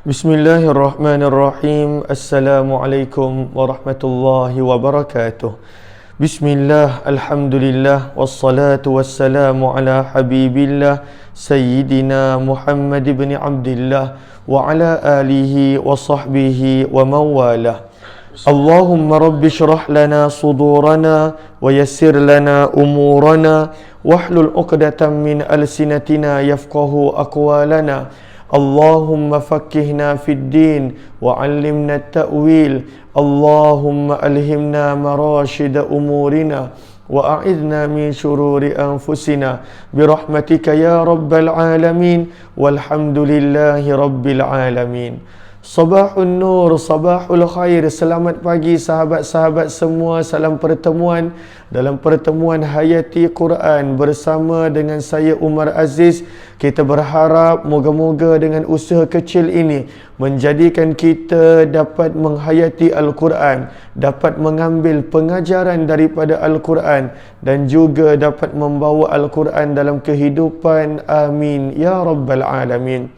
Bismillahirrahmanirrahim. Assalamualaikum warahmatullahi wabarakatuh. Bismillah, alhamdulillah, wassalatu wassalamu ala habibillah Sayyidina Muhammad ibn Abdillah wa ala alihi wa sahbihi wa mawalah. Allahumma rabbi syrah lana sudurana wa yassir lana umurana wahlul uqdatan min alsinatina yafqahu aqwalana. Allahumma fakkihna fid din wa 'allimna at-ta'wil. Allahumma alhimna marashida umurina wa a'idna min syururi anfusina birahmatika ya rabbal alamin walhamdulillahi rabbil alamin. Sabahun nur, sabahul khair. Selamat pagi sahabat-sahabat semua. Salam pertemuan dalam pertemuan Hayati Quran bersama dengan saya Umar Aziz. Kita berharap moga-moga dengan usaha kecil ini menjadikan kita dapat menghayati Al-Quran, dapat mengambil pengajaran daripada Al-Quran dan juga dapat membawa Al-Quran dalam kehidupan. Amin ya rabbal alamin.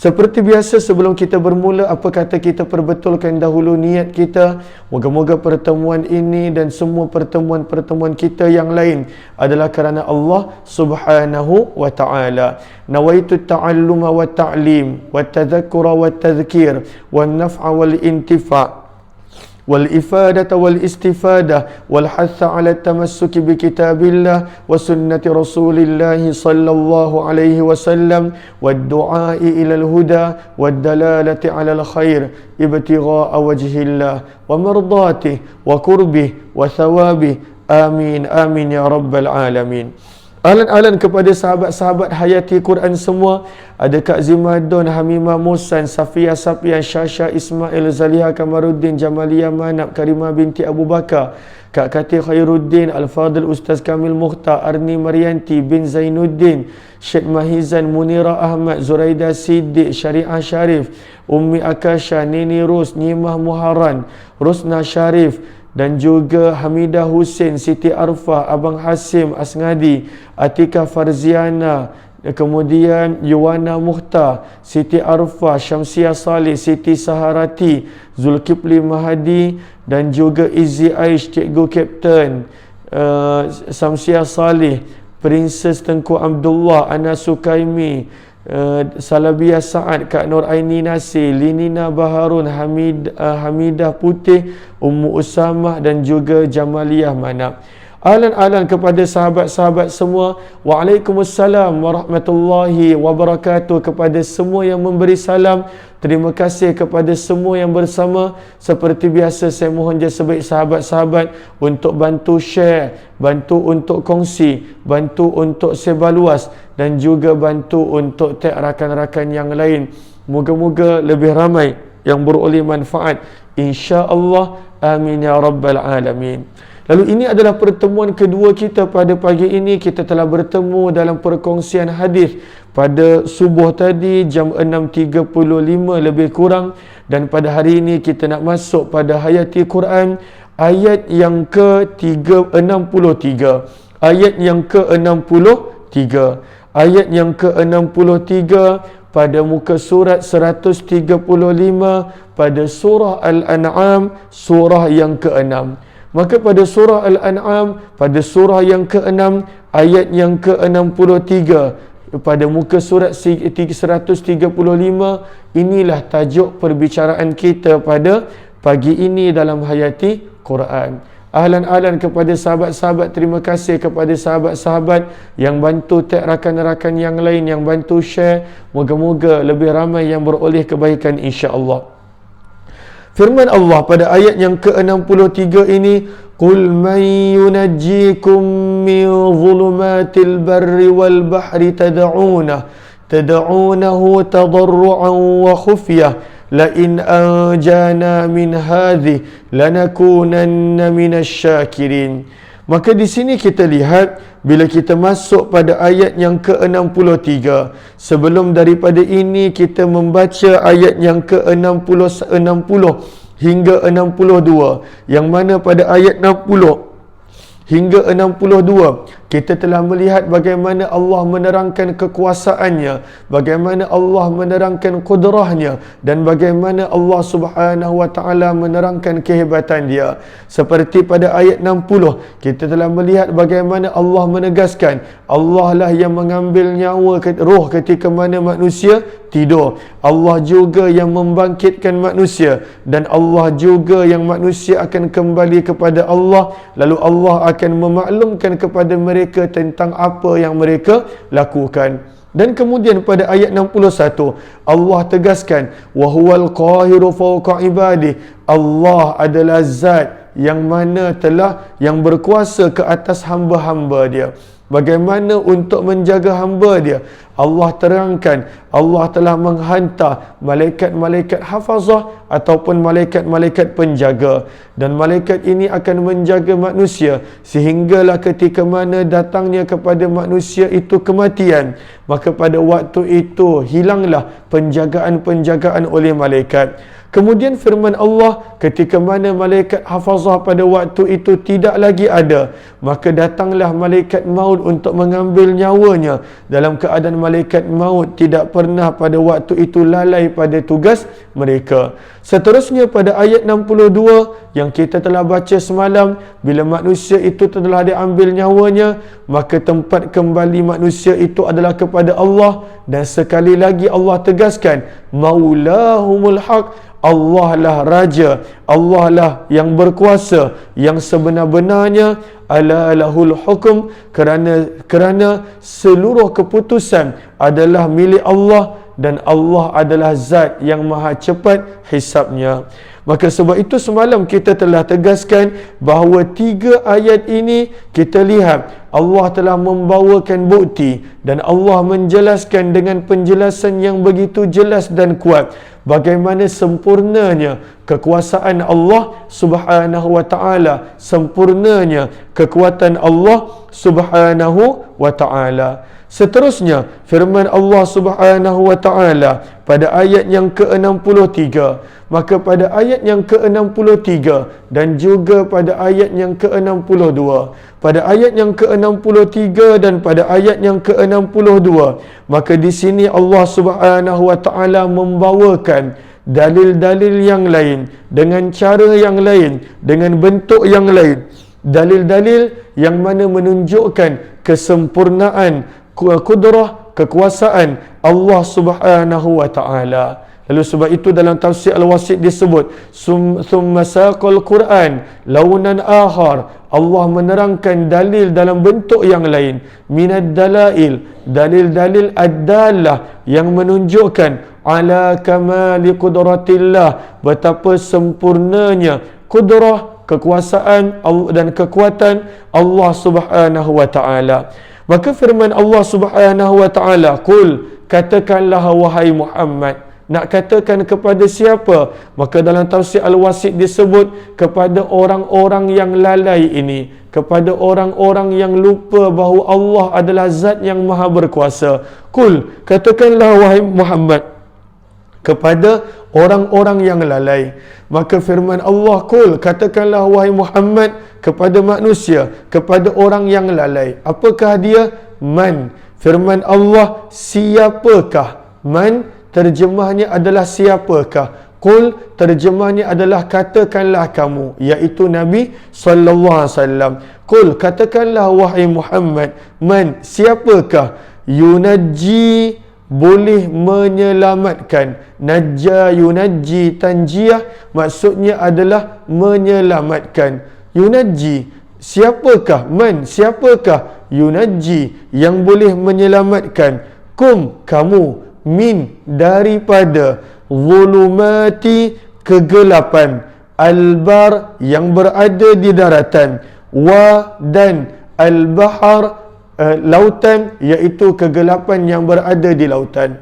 Seperti biasa, sebelum kita bermula, apa kata kita perbetulkan dahulu niat kita. Moga-moga pertemuan ini dan semua pertemuan-pertemuan kita yang lain adalah kerana Allah Subhanahu wa ta'ala. Nawaitu ta'alluma wa ta'lim wa tadhakkura wa tadhkir wa naf'a wal intifa' والإفادة والاستفادة والحث على التمسك بكتاب الله وسنة رسول الله صلى الله عليه وسلم والدعاء إلى الهدى والدلالة على الخير ابتغاء وجه الله ومرضاته وقربه وثوابه. آمين آمين يا رب العالمين. Alan-alan kepada sahabat-sahabat Hayati Quran semua. Ada Kak Zimadon, Hamimah Musan, Safia Sapian, Syasha Ismail, Zaliha Kamaruddin, Jamalia Manab, Karimah binti Abu Bakar, Kak Kati Khairuddin, Al-Fadil Ustaz Kamil Mukhtar, Arni Marianti bin Zainuddin, Syed Mahizan, Munira Ahmad, Zuraida Siddiq, Syariah Syarif, Ummi Akasha, Nini Rus, Nyimah Muharan, Rusna Syarif, dan juga Hamidah Hussein, Siti Arfah, Abang Hasim Asngadi, Atika Farziana, kemudian Yuwana Mukhtar, Siti Arfah, Syamsia Salih, Siti Saharati, Zulkifli Mahadi, dan juga Izzi Aish, Cikgu Kapten, Samsia Salih, Princess Tengku Abdullah, Ana Sukaimi, Salabia Sa'ad, Kak Nur Aini Nasir, Linina Baharun, Hamidah Putih, Ummu Usamah dan juga Jamaliah Manab. Alan-alan kepada sahabat-sahabat semua. Waalaikumsalam warahmatullahi wabarakatuh. Kepada semua yang memberi salam, terima kasih kepada semua yang bersama. Seperti biasa, saya mohon je sebaik sahabat-sahabat untuk bantu share, bantu untuk kongsi, bantu untuk sebar luas dan juga bantu untuk tag rakan-rakan yang lain. Moga-moga lebih ramai yang beroleh manfaat, insya-Allah. Amin ya rabbal alamin. Lalu ini adalah pertemuan kedua kita pada pagi ini. Kita telah bertemu dalam perkongsian hadis pada subuh tadi jam 6.35 lebih kurang, dan pada hari ini kita nak masuk pada Hayati Quran ayat yang ke-63. Ayat yang ke-63. Ayat yang ke-63 pada muka surat 135 pada surah Al-An'am, surah yang ke-6. Maka pada surah Al-An'am, pada surah yang ke-6, ayat yang ke-63, pada muka surat 135, inilah tajuk perbicaraan kita pada pagi ini dalam Hayati Quran. Ahlan-ahlan kepada sahabat-sahabat, terima kasih kepada sahabat-sahabat yang bantu tag rakan-rakan yang lain, yang bantu share. Moga-moga lebih ramai yang beroleh kebaikan, insya-Allah. Firman Allah pada ayat yang ke-63 ini, Qul man yunajjikum min zulumatil barri wal bahri tad'unahu tadarru'an wa khufyah la in anjana min hadhi lanakunanna minasy syakirin. Maka di sini kita lihat, bila kita masuk pada ayat yang ke-63, sebelum daripada ini kita membaca ayat yang ke-60 hingga 62, yang mana pada ayat 60 hingga 62 kita telah melihat bagaimana Allah menerangkan kekuasaannya, bagaimana Allah menerangkan kudrahnya, dan bagaimana Allah Subhanahu wa taala menerangkan kehebatan dia. Seperti pada ayat 60, kita telah melihat bagaimana Allah menegaskan Allah lah yang mengambil nyawa roh ketika mana manusia tidur. Allah juga yang membangkitkan manusia, dan Allah juga yang manusia akan kembali kepada Allah, lalu Allah akan memaklumkan kepada mereka tentang apa yang mereka lakukan. Dan kemudian pada ayat 61 Allah tegaskan wa huwal qahiru fawqa ibadih, Allah adalah zat yang mana yang berkuasa ke atas hamba-hamba dia. Bagaimana untuk menjaga hamba dia? Allah terangkan, Allah telah menghantar malaikat-malaikat hafazah ataupun malaikat-malaikat penjaga, dan malaikat ini akan menjaga manusia sehinggalah ketika mana datangnya kepada manusia itu kematian, maka pada waktu itu hilanglah penjagaan-penjagaan oleh malaikat. Kemudian firman Allah, ketika mana malaikat hafazah pada waktu itu tidak lagi ada, maka datanglah malaikat maut untuk mengambil nyawanya, dalam keadaan malaikat maut tidak pernah pada waktu itu lalai pada tugas mereka. Seterusnya pada ayat 62 yang kita telah baca semalam, bila manusia itu telah diambil nyawanya, maka tempat kembali manusia itu adalah kepada Allah. Dan sekali lagi Allah tegaskan, maulahumul haq, Allah lah Raja, Allah lah yang berkuasa, yang sebenar-benarnya. Ala lahul hukum, kerana seluruh keputusan adalah milik Allah, dan Allah adalah zat yang maha cepat hisabnya. Maka sebab itu semalam kita telah tegaskan bahawa 3 ayat ini kita lihat Allah telah membawakan bukti, dan Allah menjelaskan dengan penjelasan yang begitu jelas dan kuat bagaimana sempurnanya kekuasaan Allah Subhanahu wa taala, sempurnanya kekuatan Allah Subhanahu wa taala. Seterusnya firman Allah Subhanahu wa taala pada ayat yang ke-63. Maka pada ayat yang ke-63 dan juga pada ayat yang ke-62, pada ayat yang ke-63 dan pada ayat yang ke-62, maka di sini Allah Subhanahu wa taala membawakan dalil-dalil yang lain dengan cara yang lain, dengan bentuk yang lain. Dalil-dalil yang mana menunjukkan kesempurnaan kudrah, kekuasaan Allah Subhanahu wa taala. Lalu sebab itu dalam tafsir Al-Wasit disebut summa saqal Quran launan akhar, Allah menerangkan dalil dalam bentuk yang lain, minad dalail, dalil-dalil ad-dallah yang menunjukkan ala kamali qudratillah, betapa sempurnanya kudrah, kekuasaan dan kekuatan Allah Subhanahu wa taala. Maka firman Allah Subhanahu wa taala, qul, katakanlah wahai Muhammad. Nak katakan kepada siapa? Maka dalam tafsir Al-Wasit disebut kepada orang-orang yang lalai ini, kepada orang-orang yang lupa bahawa Allah adalah zat yang maha berkuasa. Qul, katakanlah wahai Muhammad kepada orang-orang yang lalai. Maka firman Allah, qul, katakanlah wahai Muhammad kepada manusia, kepada orang yang lalai. Apakah dia? Man. Firman Allah, siapakah? Man terjemahnya adalah siapakah. Qul terjemahnya adalah katakanlah kamu, iaitu Nabi sallallahu alaihi wasallam. Qul, katakanlah wahai Muhammad, man, siapakah? Yunajji, boleh menyelamatkan. Najja yunajji tanjiyah, maksudnya adalah menyelamatkan. Yunajji, siapakah? Man, siapakah? Yunajji, yang boleh menyelamatkan. Kum, kamu, min, daripada, zulumati, kegelapan, albar, yang berada di daratan, wa, dan al-bahar, lautan, iaitu kegelapan yang berada di lautan.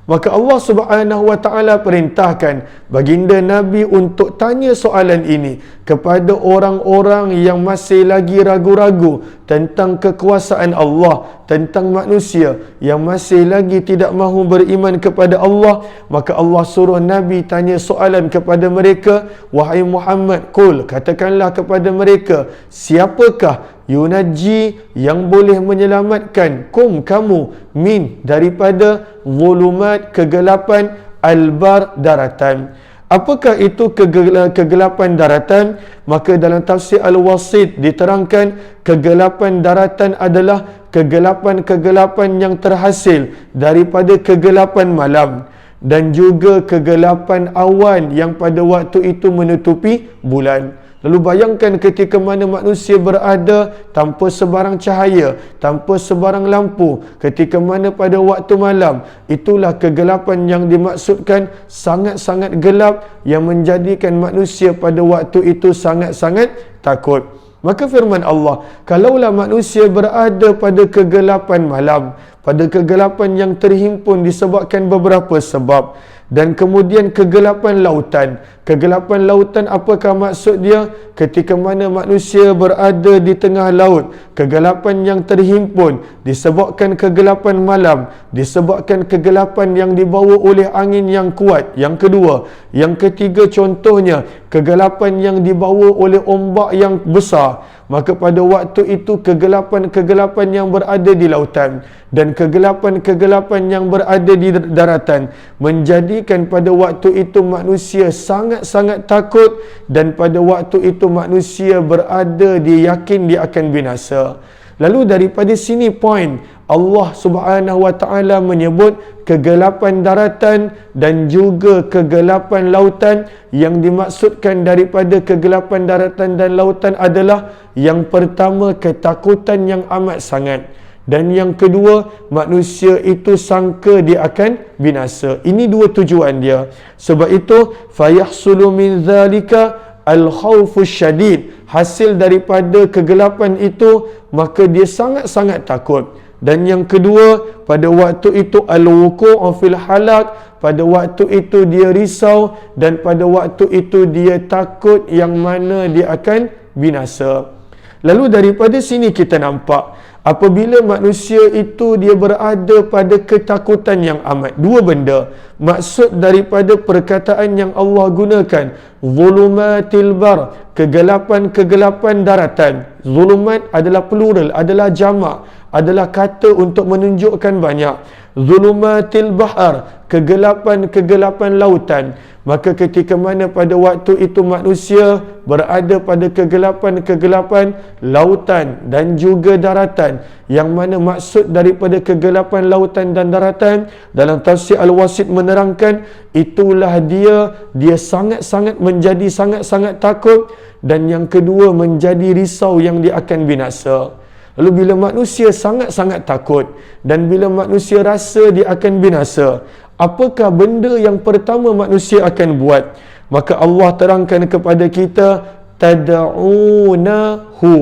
Maka Allah Subhanahu wa taala perintahkan baginda Nabi untuk tanya soalan ini kepada orang-orang yang masih lagi ragu-ragu tentang kekuasaan Allah, tentang manusia yang masih lagi tidak mahu beriman kepada Allah. Maka Allah suruh Nabi tanya soalan kepada mereka, wahai Muhammad, qul, katakanlah kepada mereka, siapakah yunajji, yang boleh menyelamatkan, kamu, min, daripada zulumat, kegelapan, albar, daratan. Apakah itu kegelapan daratan? Maka dalam tafsir Al-Wasit diterangkan, kegelapan daratan adalah kegelapan-kegelapan yang terhasil daripada kegelapan malam dan juga kegelapan awan yang pada waktu itu menutupi bulan. Lalu bayangkan ketika mana manusia berada tanpa sebarang cahaya, tanpa sebarang lampu, ketika mana pada waktu malam, itulah kegelapan yang dimaksudkan, sangat-sangat gelap yang menjadikan manusia pada waktu itu sangat-sangat takut. Maka firman Allah, kalaulah manusia berada pada kegelapan malam, pada kegelapan yang terhimpun disebabkan beberapa sebab, dan kemudian kegelapan lautan. Kegelapan lautan apakah maksud dia? Ketika mana manusia berada di tengah laut, kegelapan yang terhimpun disebabkan kegelapan malam, disebabkan kegelapan yang dibawa oleh angin yang kuat. Yang kedua, yang ketiga contohnya, kegelapan yang dibawa oleh ombak yang besar. Maka pada waktu itu kegelapan-kegelapan yang berada di lautan dan kegelapan-kegelapan yang berada di daratan menjadikan pada waktu itu manusia sangat-sangat takut, dan pada waktu itu manusia berada, dia yakin dia akan binasa. Lalu daripada sini poin Allah Subhanahu wa taala menyebut kegelapan daratan dan juga kegelapan lautan. Yang dimaksudkan daripada kegelapan daratan dan lautan adalah, yang pertama, ketakutan yang amat sangat, dan yang kedua, manusia itu sangka dia akan binasa. Ini dua tujuan dia. Sebab itu fayahsulu min zalika al-khawfus syadid, hasil daripada kegelapan itu maka dia sangat-sangat takut. Dan yang kedua, pada waktu itu al-wuqu'u fil halak, pada waktu itu dia risau, dan pada waktu itu dia takut yang mana dia akan binasa. Lalu daripada sini kita nampak, apabila manusia itu dia berada pada ketakutan yang amat, dua benda. Maksud daripada perkataan yang Allah gunakan, zulumatil bar, kegelapan-kegelapan daratan. Zulumat adalah plural, adalah jamak, adalah kata untuk menunjukkan banyak. Zulumatil bahar, kegelapan-kegelapan lautan. Maka ketika mana pada waktu itu manusia berada pada kegelapan-kegelapan lautan dan juga daratan, yang mana maksud daripada kegelapan lautan dan daratan dalam tafsir Al-Wasit menerangkan, itulah dia sangat-sangat menjadi sangat-sangat takut, dan yang kedua menjadi risau yang dia akan binasa. Lalu bila manusia sangat-sangat takut dan bila manusia rasa dia akan binasa, apakah benda yang pertama manusia akan buat? Maka Allah terangkan kepada kita, tad'unahu.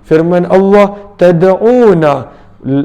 Firman Allah, tad'una,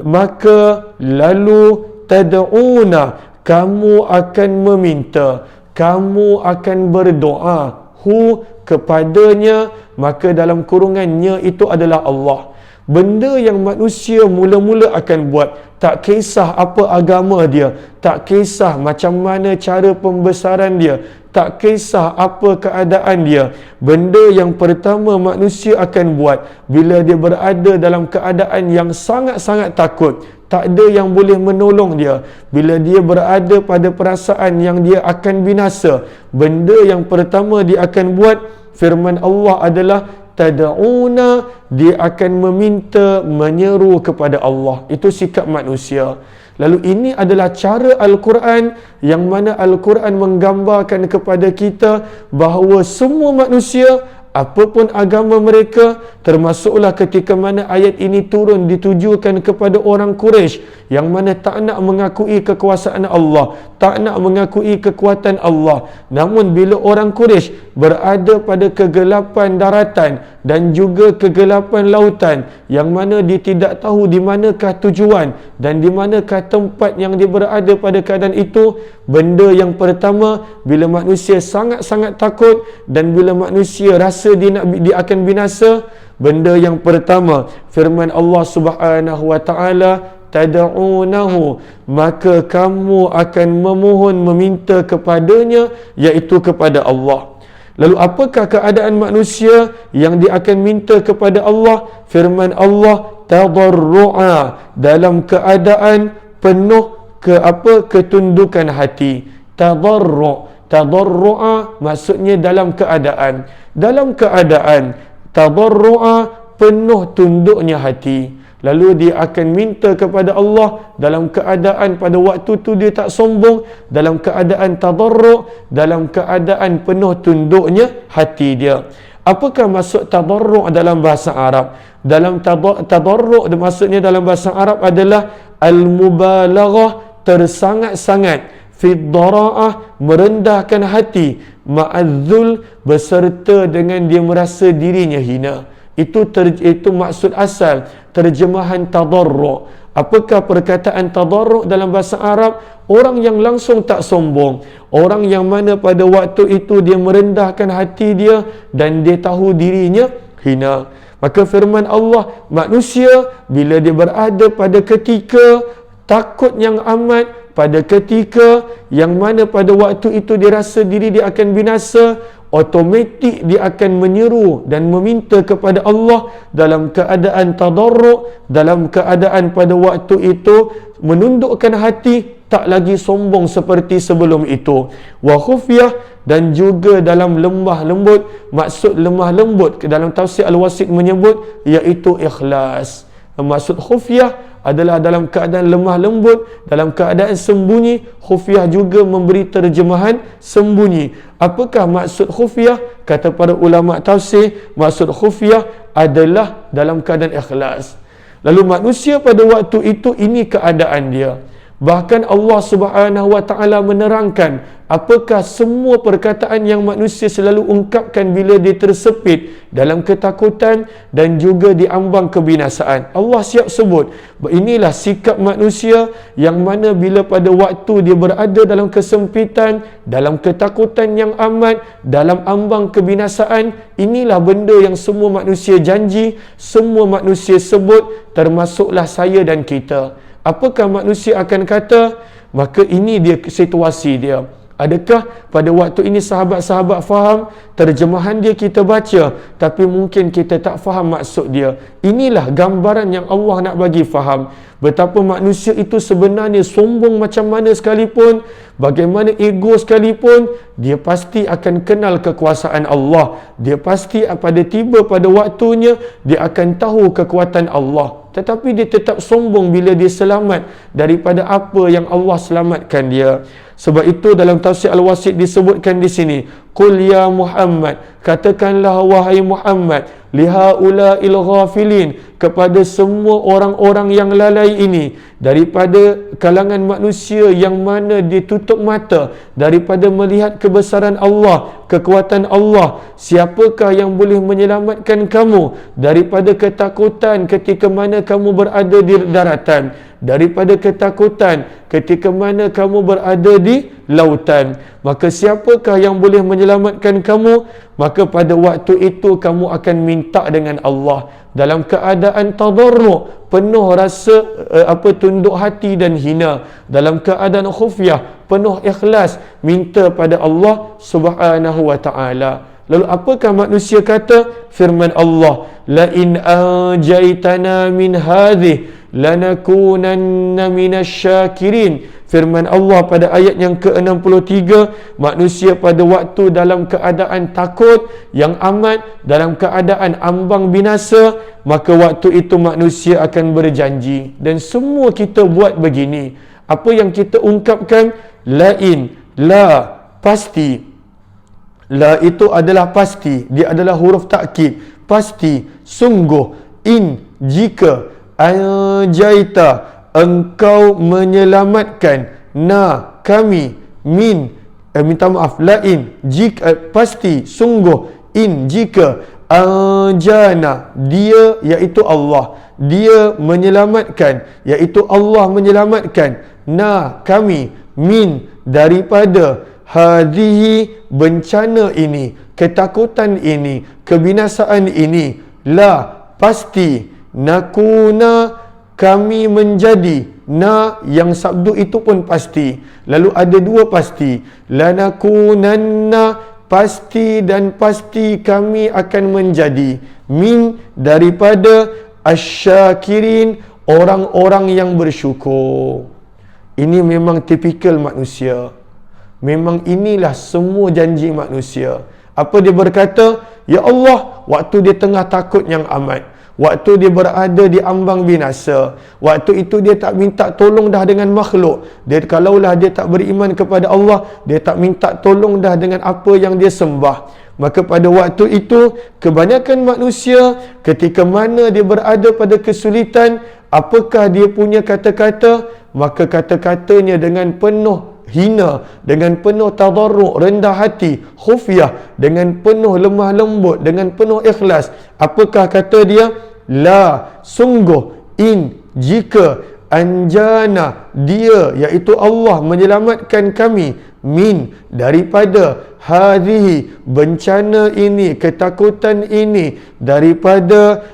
maka lalu tad'una, kamu akan meminta, kamu akan berdoa, hu, kepadanya, maka dalam kurungannya itu adalah Allah. Benda yang manusia mula-mula akan buat, tak kisah apa agama dia, tak kisah macam mana cara pembesaran dia, tak kisah apa keadaan dia, benda yang pertama manusia akan buat bila dia berada dalam keadaan yang sangat-sangat takut, tak ada yang boleh menolong dia, bila dia berada pada perasaan yang dia akan binasa, benda yang pertama dia akan buat, firman Allah adalah tad'una, dia akan meminta, menyeru kepada Allah. Itu sikap manusia. Lalu ini adalah cara Al-Quran, yang mana Al-Quran menggambarkan kepada kita bahawa semua manusia, apapun agama mereka, termasuklah ketika mana ayat ini turun ditujukan kepada orang Quraisy yang mana tak nak mengakui kekuasaan Allah, tak nak mengakui kekuatan Allah. Namun bila orang Quraisy berada pada kegelapan daratan dan juga kegelapan lautan, yang mana dia tidak tahu di manakah tujuan dan di manakah tempat yang dia berada pada keadaan itu, benda yang pertama bila manusia sangat-sangat takut dan bila manusia rasa dia akan binasa, benda yang pertama firman Allah Subhanahu wa taala, tad'unahu, maka kamu akan memohon, meminta kepadanya, iaitu kepada Allah. Lalu apakah keadaan manusia yang dia akan minta kepada Allah? Firman Allah, tadarru'a, dalam keadaan penuh ketundukan hati. Tadarru'a maksudnya dalam keadaan tadarru'a, penuh tunduknya hati. Lalu dia akan minta kepada Allah dalam keadaan pada waktu tu dia tak sombong, dalam keadaan tadarru', dalam keadaan penuh tunduknya hati dia. Apakah maksud tadarru' dalam bahasa Arab? Dalam tadarru' maksudnya dalam bahasa Arab adalah al-mubalaghah, tersangat-sangat, fi dhara'ah, merendahkan hati, ma'adzul, beserta dengan dia merasa dirinya hina. Itu maksud asal terjemahan tadarru'. Apakah perkataan tadarru' dalam bahasa Arab? Orang yang langsung tak sombong, orang yang mana pada waktu itu dia merendahkan hati dia dan dia tahu dirinya hina. Maka firman Allah, manusia bila dia berada pada ketika takut yang amat, pada ketika yang mana pada waktu itu dia rasa diri dia akan binasa, automatik dia akan menyeru dan meminta kepada Allah dalam keadaan tadarru', dalam keadaan pada waktu itu menundukkan hati, tak lagi sombong seperti sebelum itu. Wa khufyah, dan juga dalam lemah lembut. Maksud lemah lembut dalam tafsir Al-Wasit menyebut iaitu ikhlas. Maksud khufyah adalah dalam keadaan lemah lembut, dalam keadaan sembunyi. Khufyah juga memberi terjemahan sembunyi. Apakah maksud khufyah? Kata para ulama tafsir, maksud khufyah adalah dalam keadaan ikhlas. Lalu manusia pada waktu itu, ini keadaan dia. Bahkan Allah Subhanahu wa taala menerangkan apakah semua perkataan yang manusia selalu ungkapkan bila dia tersepit dalam ketakutan dan juga di ambang kebinasaan. Allah siap sebut, inilah sikap manusia yang mana bila pada waktu dia berada dalam kesempitan, dalam ketakutan yang amat, dalam ambang kebinasaan, inilah benda yang semua manusia janji, semua manusia sebut, termasuklah saya dan kita. Apakah manusia akan kata? Maka ini dia situasi dia. Adakah pada waktu ini sahabat-sahabat faham terjemahan dia kita baca, tapi mungkin kita tak faham maksud dia? Inilah gambaran yang Allah nak bagi faham. Betapa manusia itu sebenarnya sombong macam mana sekalipun, bagaimana ego sekalipun, dia pasti akan kenal kekuasaan Allah. Dia pasti tiba pada waktunya, dia akan tahu kekuatan Allah. Tetapi dia tetap sombong bila dia selamat daripada apa yang Allah selamatkan dia. Sebab itu dalam tafsir Al-Wasit disebutkan di sini, Qul ya Muhammad, katakanlah wahai Muhammad, lihaula'il ghafilin, kepada semua orang-orang yang lalai ini, daripada kalangan manusia yang mana dia tutup mata daripada melihat kebesaran Allah, kekuatan Allah. Siapakah yang boleh menyelamatkan kamu daripada ketakutan ketika mana kamu berada di daratan, daripada ketakutan ketika mana kamu berada di lautan? Maka siapakah yang boleh menyelamatkan kamu? Maka pada waktu itu kamu akan minta dengan Allah dalam keadaan tadarru', penuh rasa tunduk hati dan hina, dalam keadaan khufyah, penuh ikhlas, minta pada Allah Subhanahu wa taala. Lalu apakah manusia kata? Firman Allah, la in anjaitana min hadhihi lanakunanna minasyakirin. Firman Allah pada ayat yang ke-63, manusia pada waktu dalam keadaan takut yang amat, dalam keadaan ambang binasa, maka waktu itu manusia akan berjanji. Dan semua kita buat begini. Apa yang kita ungkapkan? Lain, la, pasti. La itu adalah pasti, dia adalah huruf takkid, pasti, sungguh. In, jika. Anjaita, engkau menyelamatkan. Na, kami. Min, minta maaf, lain, jika, pasti, sungguh. In, jika. Anjana, dia iaitu Allah, dia menyelamatkan, iaitu Allah menyelamatkan. Na, kami. Min, daripada. Hadhihi, bencana ini, ketakutan ini, kebinasaan ini. La, pasti. Nakuna, kami menjadi. Na, yang sabdu itu pun pasti. Lalu ada dua pasti. Lanakunanna, pasti dan pasti kami akan menjadi min daripada asyakirin, orang-orang yang bersyukur. Ini memang tipikal manusia. Memang inilah semua janji manusia. Apa dia berkata? Ya Allah, waktu dia tengah takut yang amat, waktu dia berada di ambang binasa, waktu itu dia tak minta tolong dah dengan makhluk. Kalaulah dia tak beriman kepada Allah, dia tak minta tolong dah dengan apa yang dia sembah. Maka pada waktu itu, kebanyakan manusia ketika mana dia berada pada kesulitan, apakah dia punya kata-kata? Maka kata-katanya dengan penuh hina, dengan penuh tadarruk, rendah hati, khufyah, dengan penuh lemah lembut, dengan penuh ikhlas. Apakah kata dia? La, sungguh, jika anjana, dia iaitu Allah menyelamatkan kami, min, daripada hadhihi, bencana ini, ketakutan ini, daripada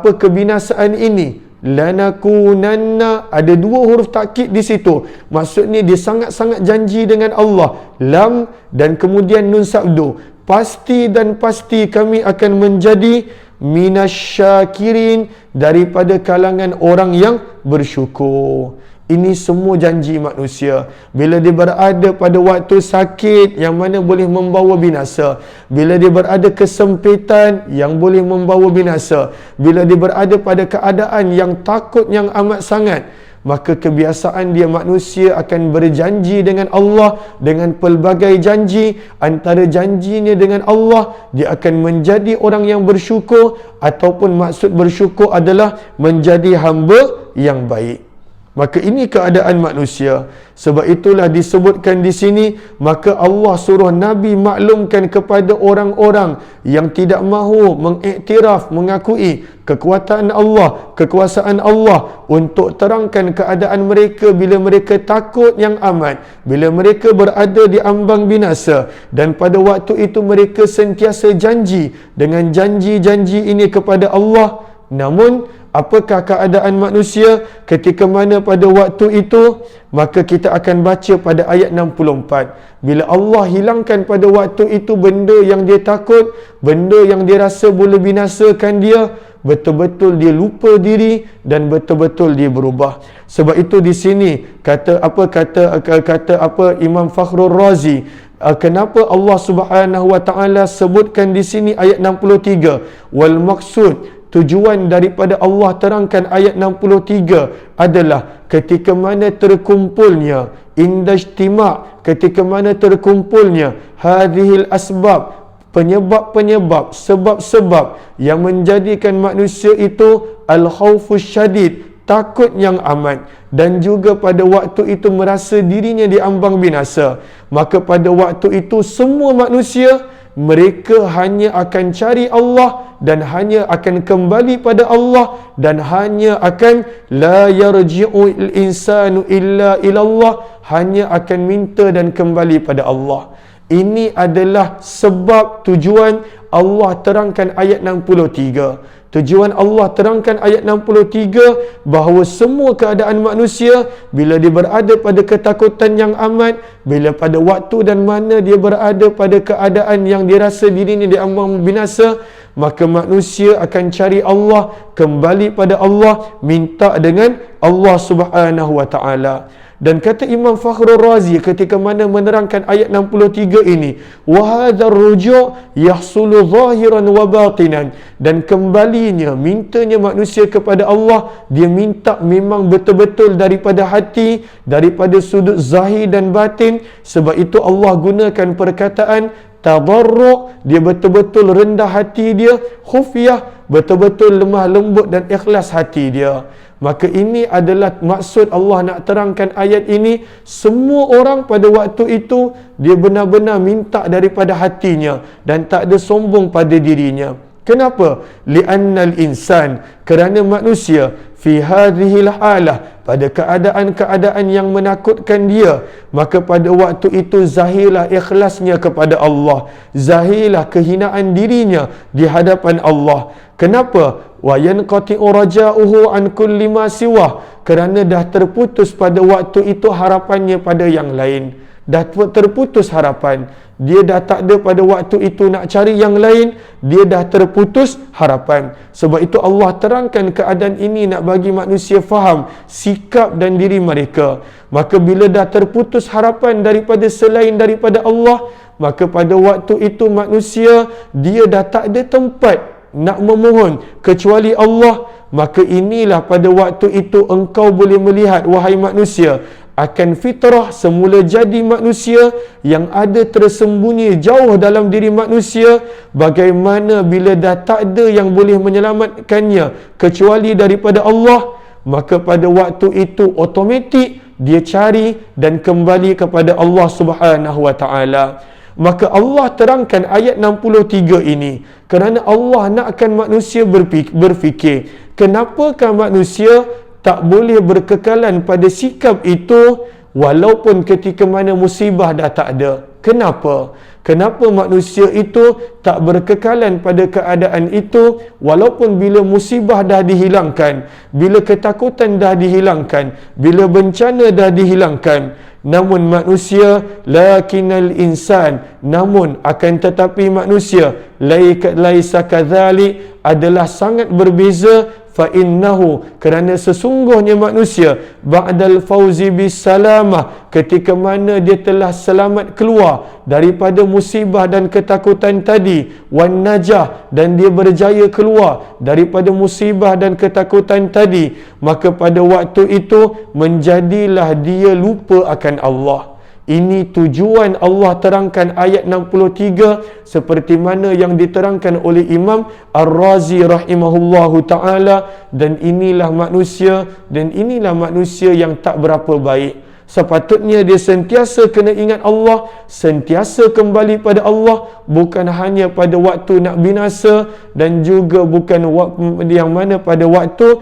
kebinasaan ini, lanakunanna, ada dua huruf takkid di situ. Maksudnya dia sangat-sangat janji dengan Allah, lam dan kemudian nun sabdu, pasti dan pasti kami akan menjadi minasyakirin, daripada kalangan orang yang bersyukur. Ini semua janji manusia. Bila dia berada pada waktu sakit yang mana boleh membawa binasa, bila dia berada kesempitan yang boleh membawa binasa, bila dia berada pada keadaan yang takut yang amat sangat, maka kebiasaan dia manusia akan berjanji dengan Allah dengan pelbagai janji. Antara janjinya dengan Allah, dia akan menjadi orang yang bersyukur, ataupun maksud bersyukur adalah menjadi hamba yang baik. Maka ini keadaan manusia. Sebab itulah disebutkan di sini, maka Allah suruh Nabi maklumkan kepada orang-orang yang tidak mahu mengiktiraf, mengakui kekuatan Allah, kekuasaan Allah, untuk terangkan keadaan mereka bila mereka takut yang amat, bila mereka berada di ambang binasa, dan pada waktu itu mereka sentiasa janji dengan janji-janji ini kepada Allah. Namun apakah keadaan manusia ketika mana pada waktu itu? Maka kita akan baca pada ayat 64. Bila Allah hilangkan pada waktu itu benda yang dia takut, benda yang dia rasa boleh binasakan dia, betul-betul dia lupa diri dan betul-betul dia berubah. Sebab itu di sini kata Imam Fakhrul Razi, kenapa Allah Subhanahu wa taala sebutkan di sini ayat 63, wal maksud, tujuan daripada Allah terangkan ayat 63 adalah ketika mana terkumpulnya indajtima', ketika mana terkumpulnya hadhil asbab, penyebab-penyebab, sebab-sebab yang menjadikan manusia itu al-khawfus syadid, takut yang amat, dan juga pada waktu itu merasa dirinya diambang binasa. Maka pada waktu itu semua manusia, mereka hanya akan cari Allah dan hanya akan kembali pada Allah, dan hanya akan la yarji'u insanu illa ilallah, hanya akan minta dan kembali pada Allah. Ini adalah sebab tujuan Allah terangkan ayat 63. Tujuan Allah terangkan ayat 63 bahawa semua keadaan manusia bila dia berada pada ketakutan yang amat, bila pada waktu dan mana dia berada pada keadaan yang dia rasa dirinya diambang binasa, maka manusia akan cari Allah, kembali pada Allah, minta dengan Allah Subhanahu wa taala. Dan kata Imam Fakhrul Razi ketika mana menerangkan ayat 63 ini, wa hadzal ruju' yahsulu zahiran wa batinan, dan kembalinya, mintanya manusia kepada Allah, dia minta memang betul-betul daripada hati, daripada sudut zahir dan batin. Sebab itu Allah gunakan perkataan tadarruk, dia betul-betul rendah hati dia, khufyah, betul-betul lemah lembut dan ikhlas hati dia. Maka ini adalah maksud Allah nak terangkan ayat ini. Semua orang pada waktu itu dia benar-benar minta daripada hatinya dan tak ada sombong pada dirinya. Kenapa? Li'annal insan, kerana manusia fi hadhil halah, pada keadaan-keadaan yang menakutkan dia, maka pada waktu itu zahirlah ikhlasnya kepada Allah, zahirlah kehinaan dirinya di hadapan Allah. Kenapa? Wa yanqati'u raja'uhu an kulli ma siwah, kerana dah terputus pada waktu itu harapannya pada yang lain. Dah terputus harapan. dia dah tak ada pada waktu itu nak cari yang lain, dia dah terputus harapan. Sebab itu Allah terangkan keadaan ini nak bagi manusia faham sikap dan diri mereka. Maka bila dah terputus harapan daripada selain daripada Allah, maka pada waktu itu manusia dia dah tak ada tempat nak memohon kecuali Allah. Maka inilah pada waktu itu engkau boleh melihat, wahai manusia, akan fitrah semula jadi manusia yang ada tersembunyi jauh dalam diri manusia, bagaimana bila dah tak ada yang boleh menyelamatkannya kecuali daripada Allah, maka pada waktu itu automatik dia cari dan kembali kepada Allah Subhanahu wa taala. Maka Allah terangkan ayat 63 ini kerana Allah nakkan manusia berfikir, kenapakah manusia tak boleh berkekalan pada sikap itu walaupun ketika mana musibah dah tak ada? Kenapa? Kenapa manusia itu tak berkekalan pada keadaan itu walaupun bila musibah dah dihilangkan, bila ketakutan dah dihilangkan, bila bencana dah dihilangkan? Namun manusia, lakinnal insan, namun akan tetapi manusia, laisa kadzalik, adalah sangat berbeza, fa innahu, kerana sesungguhnya manusia, ba'dal fauzi bis salamah, ketika mana dia telah selamat keluar daripada musibah dan ketakutan tadi, wan najah, dan dia berjaya keluar daripada musibah dan ketakutan tadi, maka pada waktu itu menjadilah dia lupa akan Allah. Ini tujuan Allah terangkan ayat 63 seperti mana yang diterangkan oleh Imam Ar-Razi rahimahullahu ta'ala. Dan inilah manusia yang tak berapa baik. Sepatutnya dia sentiasa kena ingat Allah, sentiasa kembali pada Allah, bukan hanya pada waktu nak binasa, dan juga bukan yang mana pada waktu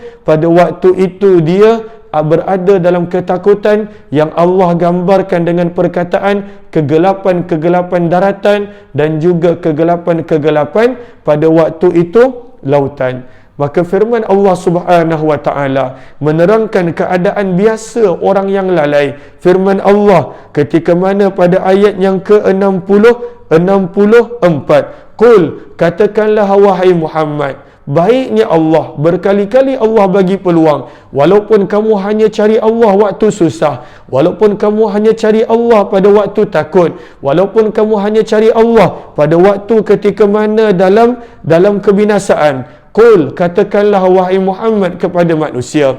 itu dia berada dalam ketakutan yang Allah gambarkan dengan perkataan kegelapan-kegelapan daratan dan juga kegelapan-kegelapan pada waktu itu lautan. Maka firman Allah Subhanahu wa taala menerangkan keadaan biasa orang yang lalai. Firman Allah ketika mana pada ayat yang ke-64, qul, katakanlah wahai Muhammad, baiknya Allah, berkali-kali Allah bagi peluang, walaupun kamu hanya cari Allah waktu susah, walaupun kamu hanya cari Allah pada waktu takut, walaupun kamu hanya cari Allah pada waktu ketika mana dalam kebinasaan, qul, katakanlah wahai Muhammad kepada manusia,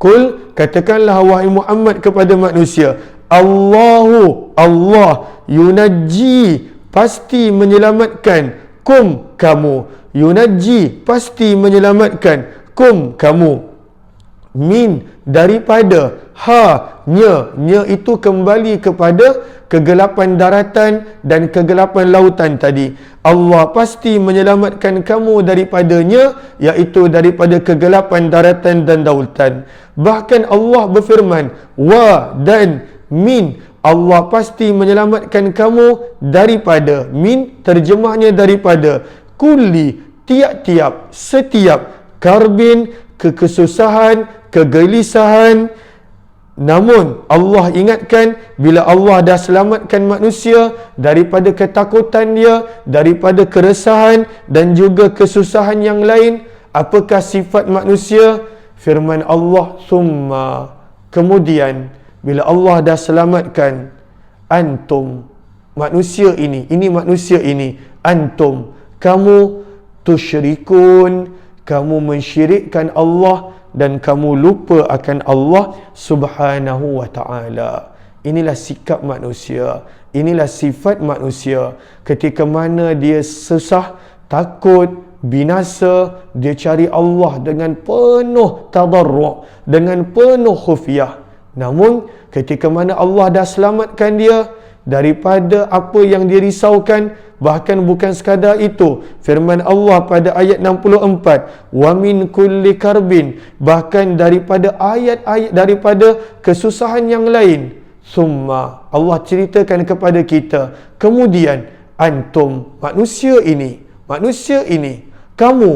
qul, katakanlah wahai Muhammad kepada manusia, Allah yunajji, pasti menyelamatkan, kamu, yunajji, pasti menyelamatkan, kamu, min, daripada, nya itu kembali kepada kegelapan daratan dan kegelapan lautan tadi. Allah pasti menyelamatkan kamu daripadanya, iaitu daripada kegelapan daratan dan lautan. Bahkan Allah berfirman, dan min, Allah pasti menyelamatkan kamu daripada, min terjemahnya daripada, kulli, tiap-tiap, setiap, karbin, kesusahan, kegelisahan. Namun Allah ingatkan, bila Allah dah selamatkan manusia daripada ketakutan dia, daripada keresahan dan juga kesusahan yang lain, apakah sifat manusia? Firman Allah, summa, kemudian bila Allah dah selamatkan antum, manusia ini manusia ini, antum, kamu, tusyrikun, kamu mensyirikkan Allah dan kamu lupa akan Allah Subhanahu wa ta'ala. Inilah sikap manusia, inilah sifat manusia. Ketika mana dia susah, takut, binasa, dia cari Allah dengan penuh tadarru', dengan penuh khufiyah. Namun ketika mana Allah dah selamatkan dia daripada apa yang dia risaukan, bahkan bukan sekadar itu, firman Allah pada ayat 64, wa min kulli karbin, bahkan daripada ayat-ayat daripada kesusahan yang lain, summa, Allah ceritakan kepada kita, kemudian antum, manusia ini, kamu,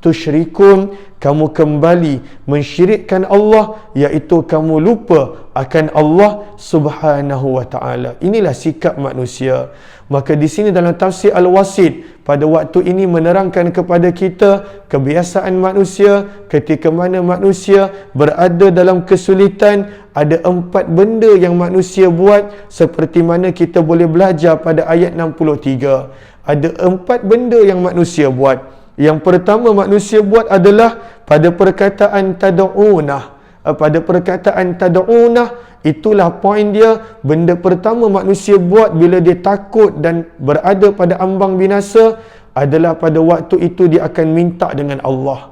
tusyrikun, kamu kembali mensyirikkan Allah, iaitu kamu lupa akan Allah Subhanahu wa taala. Inilah sikap manusia. Maka di sini dalam tafsir Al-Wasit pada waktu ini menerangkan kepada kita kebiasaan manusia ketika mana manusia berada dalam kesulitan. Ada 4 benda yang manusia buat, seperti mana kita boleh belajar pada ayat 63. Ada 4 benda yang manusia buat. Yang pertama manusia buat adalah pada perkataan tad'unah. Pada perkataan tad'unah, itulah poin dia. Benda pertama manusia buat bila dia takut dan berada pada ambang binasa adalah pada waktu itu dia akan minta dengan Allah.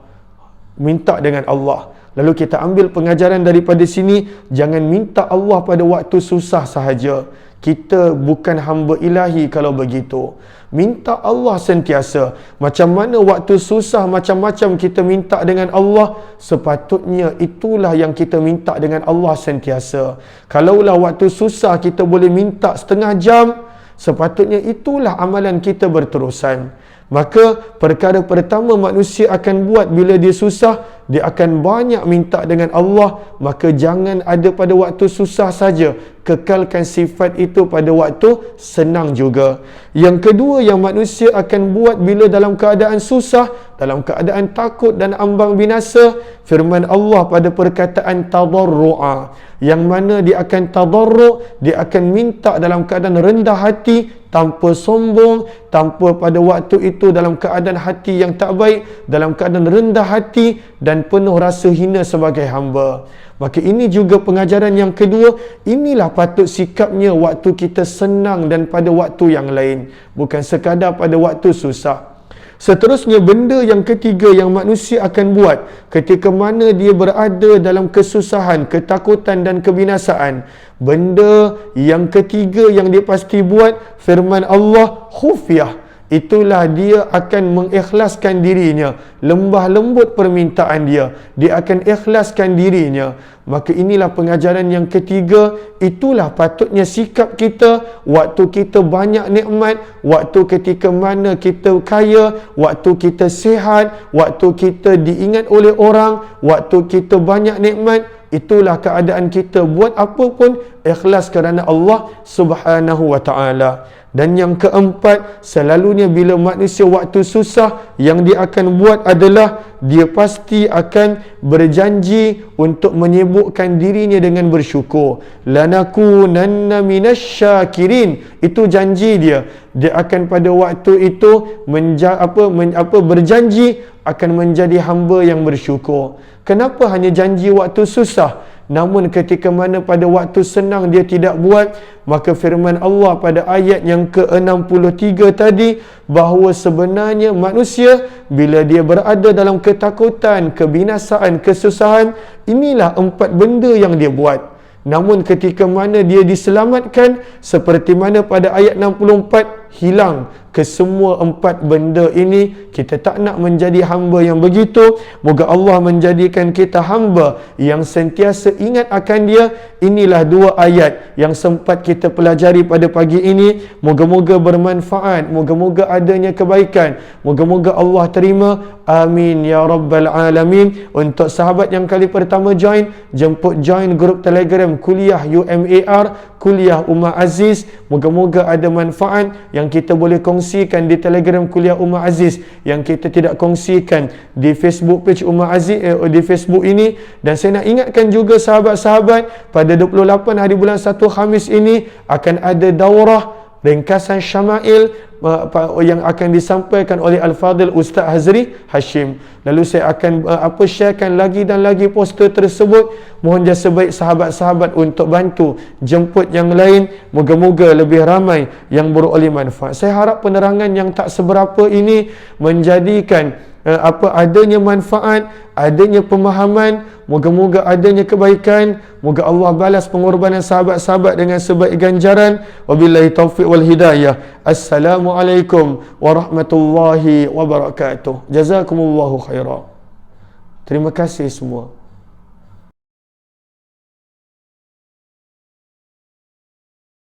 Minta dengan Allah. Lalu kita ambil pengajaran daripada sini, jangan minta Allah pada waktu susah sahaja. Kita bukan hamba ilahi kalau begitu. Minta Allah sentiasa. Macam mana waktu susah macam-macam kita minta dengan Allah, sepatutnya itulah yang kita minta dengan Allah sentiasa. Kalaulah waktu susah kita boleh minta setengah jam, sepatutnya itulah amalan kita berterusan. Maka perkara pertama manusia akan buat bila dia susah, dia akan banyak minta dengan Allah. Maka jangan ada pada waktu susah saja, kekalkan sifat itu pada waktu senang juga. Yang kedua yang manusia akan buat bila dalam keadaan susah, dalam keadaan takut dan ambang binasa, firman Allah pada perkataan tadarru'a, yang mana dia akan tadarru', dia akan minta dalam keadaan rendah hati, tanpa sombong, tanpa pada waktu itu dalam keadaan hati yang tak baik, dalam keadaan rendah hati dan penuh rasa hina sebagai hamba. Maka ini juga pengajaran yang kedua. Inilah patut sikapnya waktu kita senang dan pada waktu yang lain, bukan sekadar pada waktu susah. Seterusnya, benda yang ketiga yang manusia akan buat ketika mana dia berada dalam kesusahan, ketakutan dan kebinasaan. Benda yang ketiga yang dia pasti buat, firman Allah, khufyah. Itulah dia akan mengikhlaskan dirinya, lembah lembut permintaan dia, dia akan ikhlaskan dirinya. Maka inilah pengajaran yang ketiga. Itulah patutnya sikap kita waktu kita banyak nikmat, waktu ketika mana kita kaya, waktu kita sihat, waktu kita diingat oleh orang, waktu kita banyak nikmat. Itulah keadaan kita, buat apa pun ikhlas kerana Allah Subhanahu wa taala. Dan yang keempat, selalunya bila manusia waktu susah, yang dia akan buat adalah dia pasti akan berjanji untuk menyibukkan dirinya dengan bersyukur. Lanakunanna minasyakirin. Itu janji dia. Dia akan pada waktu itu berjanji akan menjadi hamba yang bersyukur. Kenapa hanya janji waktu susah? Namun ketika mana pada waktu senang dia tidak buat? Maka firman Allah pada ayat yang ke-63 tadi, bahawa sebenarnya manusia bila dia berada dalam ketakutan, kebinasaan, kesusahan, inilah 4 benda yang dia buat. Namun ketika mana dia diselamatkan, seperti mana pada ayat 64, hilang kesemua 4 benda ini. Kita tak nak menjadi hamba yang begitu. Moga Allah menjadikan kita hamba yang sentiasa ingat akan dia. Inilah 2 ayat yang sempat kita pelajari pada pagi ini. Moga-moga bermanfaat, moga-moga adanya kebaikan, moga-moga Allah terima. Amin ya rabbal alamin. Untuk sahabat yang kali pertama join, jemput join grup Telegram Kuliah UMAR, Kuliah Umar Aziz. Moga-moga ada manfaat yang kita boleh kongsikan di Telegram Kuliah Umar Aziz, yang kita tidak kongsikan di Facebook page Umar Aziz, di Facebook ini. Dan saya nak ingatkan juga sahabat-sahabat, pada 28 hari bulan 1 Khamis ini akan ada daurah ringkasan Syama'il yang akan disampaikan oleh Al-Fadhil Ustaz Hazri Hashim. Lalu saya akan sharekan lagi dan lagi poster tersebut. Mohon jasa baik sahabat-sahabat untuk bantu jemput yang lain. Moga-moga lebih ramai yang beroleh manfaat. Saya harap penerangan yang tak seberapa ini menjadikan adanya manfaat, adanya pemahaman. Moga-moga adanya kebaikan. Moga Allah balas pengorbanan sahabat-sahabat dengan sebaik ganjaran. Wabillahi taufiq wal hidayah. Assalamualaikum warahmatullahi wabarakatuh. Jazakumullahu khairan. Terima kasih semua.